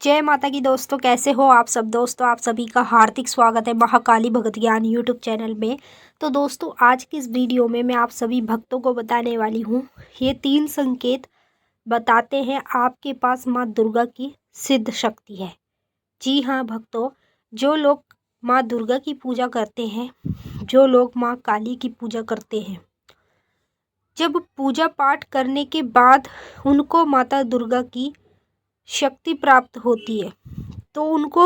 जय माता की दोस्तों, कैसे हो आप सब। दोस्तों आप सभी का हार्दिक स्वागत है महाकाली भगत ज्ञान यूट्यूब चैनल में। तो दोस्तों आज की इस वीडियो में मैं आप सभी भक्तों को बताने वाली हूँ, ये 3 संकेत बताते हैं आपके पास माँ दुर्गा की सिद्ध शक्ति है। जी हाँ भक्तों, जो लोग माँ दुर्गा की पूजा करते हैं, जो लोग माँ काली की पूजा करते हैं, जब पूजा पाठ करने के बाद उनको माता दुर्गा की शक्ति प्राप्त होती है तो उनको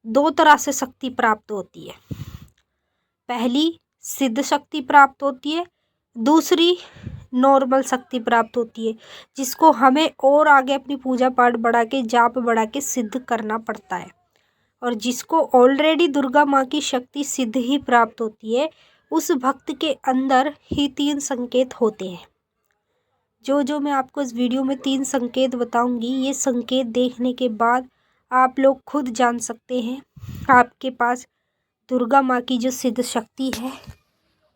2 तरह से शक्ति प्राप्त होती है। पहली सिद्ध शक्ति प्राप्त होती है, दूसरी नॉर्मल शक्ति प्राप्त होती है, जिसको हमें और आगे अपनी पूजा पाठ बढ़ा के जाप बढ़ा के सिद्ध करना पड़ता है। और जिसको ऑलरेडी दुर्गा माँ की शक्ति सिद्ध ही प्राप्त होती है, उस भक्त के अंदर ही 3 संकेत होते हैं। जो मैं आपको इस वीडियो में 3 संकेत बताऊंगी, ये संकेत देखने के बाद आप लोग खुद जान सकते हैं आपके पास दुर्गा माँ की जो सिद्ध शक्ति है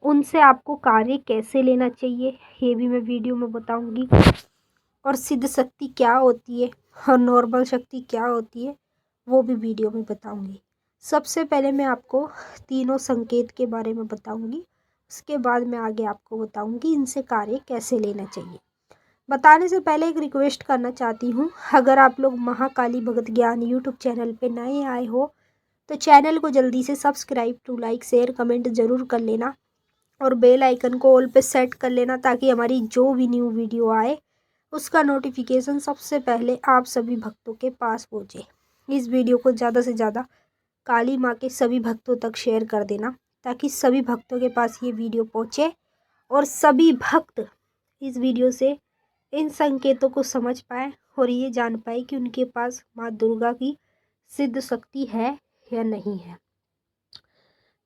उनसे आपको कार्य कैसे लेना चाहिए, ये भी मैं वीडियो में बताऊंगी। और सिद्ध शक्ति क्या होती है और नॉर्मल शक्ति क्या होती है वो भी वीडियो में बताऊंगी। सबसे पहले मैं आपको तीनों संकेत के बारे में बताऊंगी, उसके बाद मैं आगे आपको बताऊंगी इनसे कार्य कैसे लेना चाहिए। बताने से पहले एक रिक्वेस्ट करना चाहती हूँ, अगर आप लोग महाकाली भगत ज्ञान यूट्यूब चैनल पे नए आए हो तो चैनल को जल्दी से subscribe to like share comment ज़रूर कर लेना और बेल आइकन को ऑल पे सेट कर लेना, ताकि हमारी जो भी न्यू वीडियो आए उसका नोटिफिकेशन सबसे पहले आप सभी भक्तों के पास पहुँचे। इस वीडियो को ज़्यादा से ज़्यादा काली माँ के सभी भक्तों तक शेयर कर देना, ताकि सभी भक्तों के पास ये वीडियो पहुँचे और सभी भक्त इस वीडियो से इन संकेतों को समझ पाए और ये जान पाए कि उनके पास माँ दुर्गा की सिद्ध शक्ति है या नहीं है।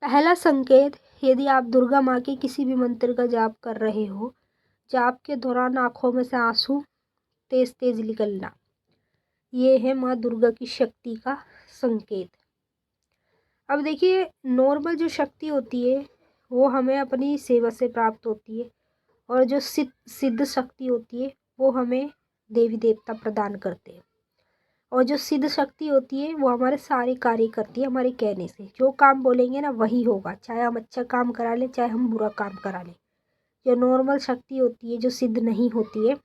पहला संकेत, यदि आप दुर्गा माँ के किसी भी मंत्र का जाप कर रहे हो, जाप के दौरान आंखों में से आंसू तेज तेज निकलना, ये है माँ दुर्गा की शक्ति का संकेत। अब देखिए, नॉर्मल जो शक्ति होती है वो हमें अपनी सेवा से प्राप्त होती है, और जो सिद्ध शक्ति होती है वो हमें देवी देवता प्रदान करते हैं। और जो सिद्ध शक्ति होती है वो हमारे सारे कार्य करती है, हमारे कहने से जो काम बोलेंगे ना वही होगा, चाहे हम अच्छा काम करा लें चाहे हम बुरा काम करा लें। जो नॉर्मल शक्ति होती है, जो सिद्ध नहीं होती है,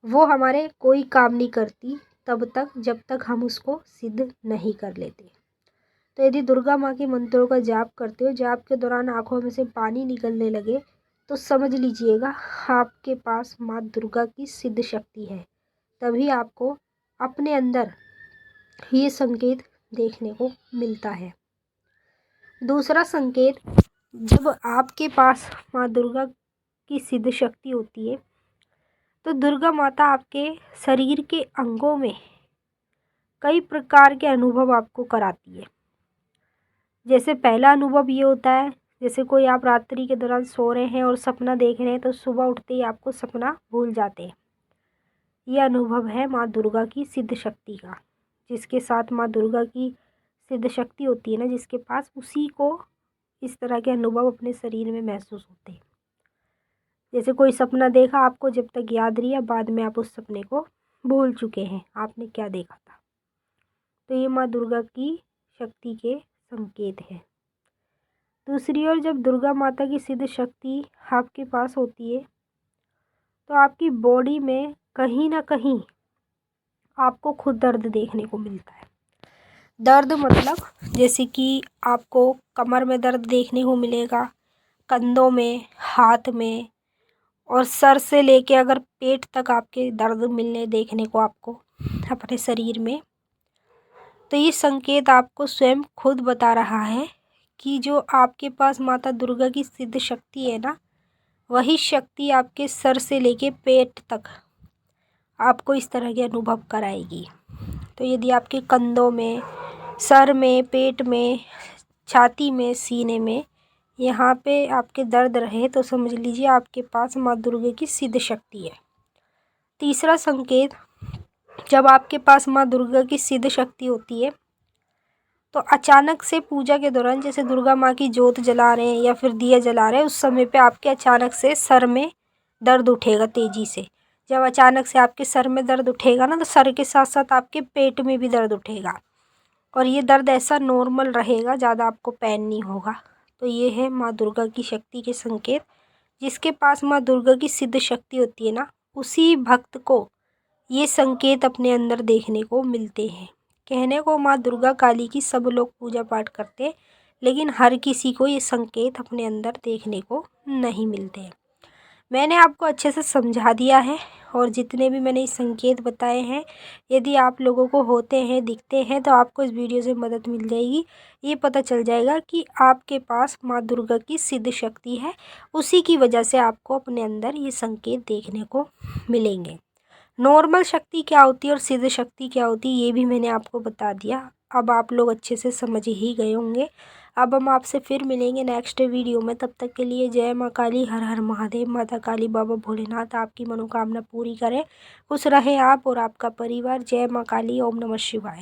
वो हमारे कोई काम नहीं करती तब तक जब तक हम उसको सिद्ध नहीं कर लेते। तो यदि दुर्गा माँ के मंत्रों का जाप करते हो, जाप के दौरान आंखों में से पानी निकलने लगे, तो समझ लीजिएगा आपके पास माँ दुर्गा की सिद्ध शक्ति है। तभी आपको अपने अंदर ये संकेत देखने को मिलता है। दूसरा संकेत, जब आपके पास माँ दुर्गा की सिद्ध शक्ति होती है तो दुर्गा माता आपके शरीर के अंगों में कई प्रकार के अनुभव आपको कराती है। जैसे पहला अनुभव ये होता है, जैसे कोई आप रात्रि के दौरान सो रहे हैं और सपना देख रहे हैं तो सुबह उठते ही आपको सपना भूल जाते हैं। ये अनुभव है माँ दुर्गा की सिद्ध शक्ति का। जिसके साथ माँ दुर्गा की सिद्ध शक्ति होती है ना, जिसके पास, उसी को इस तरह के अनुभव अपने शरीर में महसूस होते हैं। जैसे कोई सपना देखा, आपको जब तक याद रही है, बाद में आप उस सपने को भूल चुके हैं आपने क्या देखा था। तो ये माँ दुर्गा की शक्ति के संकेत है। दूसरी ओर, जब दुर्गा माता की सिद्ध शक्ति आपके पास होती है तो आपकी बॉडी में कहीं ना कहीं आपको खुद दर्द देखने को मिलता है। दर्द मतलब जैसे कि आपको कमर में दर्द देखने को मिलेगा, कंधों में, हाथ में, और सर से लेके अगर पेट तक आपके दर्द मिलने देखने को आपको अपने शरीर में। तो ये संकेत आपको स्वयं खुद बता रहा है कि जो आपके पास माता दुर्गा की सिद्ध शक्ति है ना, वही शक्ति आपके सर से लेके पेट तक आपको इस तरह के अनुभव कराएगी। तो यदि आपके कंधों में, सर में, पेट में, छाती में, सीने में, यहाँ पे आपके दर्द रहे तो समझ लीजिए आपके पास माँ दुर्गा की सिद्ध शक्ति है। तीसरा संकेत, जब आपके पास माँ दुर्गा की सिद्ध शक्ति होती है तो अचानक से पूजा के दौरान, जैसे दुर्गा माँ की जोत जला रहे हैं या फिर दिया जला रहे हैं, उस समय पे आपके अचानक से सर में दर्द उठेगा तेज़ी से। जब अचानक से आपके सर में दर्द उठेगा ना, तो सर के साथ साथ आपके पेट में भी दर्द उठेगा और ये दर्द ऐसा नॉर्मल रहेगा, ज़्यादा आपको पेन नहीं होगा। तो ये है माँ दुर्गा की शक्ति के संकेत। जिसके पास माँ दुर्गा की सिद्ध शक्ति होती है ना, उसी भक्त को ये संकेत अपने अंदर देखने को मिलते हैं। कहने को माँ दुर्गा काली की सब लोग पूजा पाठ करते हैं, लेकिन हर किसी को ये संकेत अपने अंदर देखने को नहीं मिलते हैं। मैंने आपको अच्छे से समझा दिया है और जितने भी मैंने इस संकेत बताए हैं, यदि आप लोगों को होते हैं, दिखते हैं, तो आपको इस वीडियो से मदद मिल जाएगी। ये पता चल जाएगा कि आपके पास माँ दुर्गा की सिद्ध शक्ति है, उसी की वजह से आपको अपने अंदर ये संकेत देखने को मिलेंगे। नॉर्मल शक्ति क्या होती है और सिद्ध शक्ति क्या होती है, ये भी मैंने आपको बता दिया। अब आप लोग अच्छे से समझ ही गए होंगे। अब हम आपसे फिर मिलेंगे नेक्स्ट वीडियो में। तब तक के लिए जय माँ काली, हर हर महादेव। माता काली, बाबा भोलेनाथ आपकी मनोकामना पूरी करें। खुश रहे आप और आपका परिवार। जय माँ काली। ओम नमः शिवाय।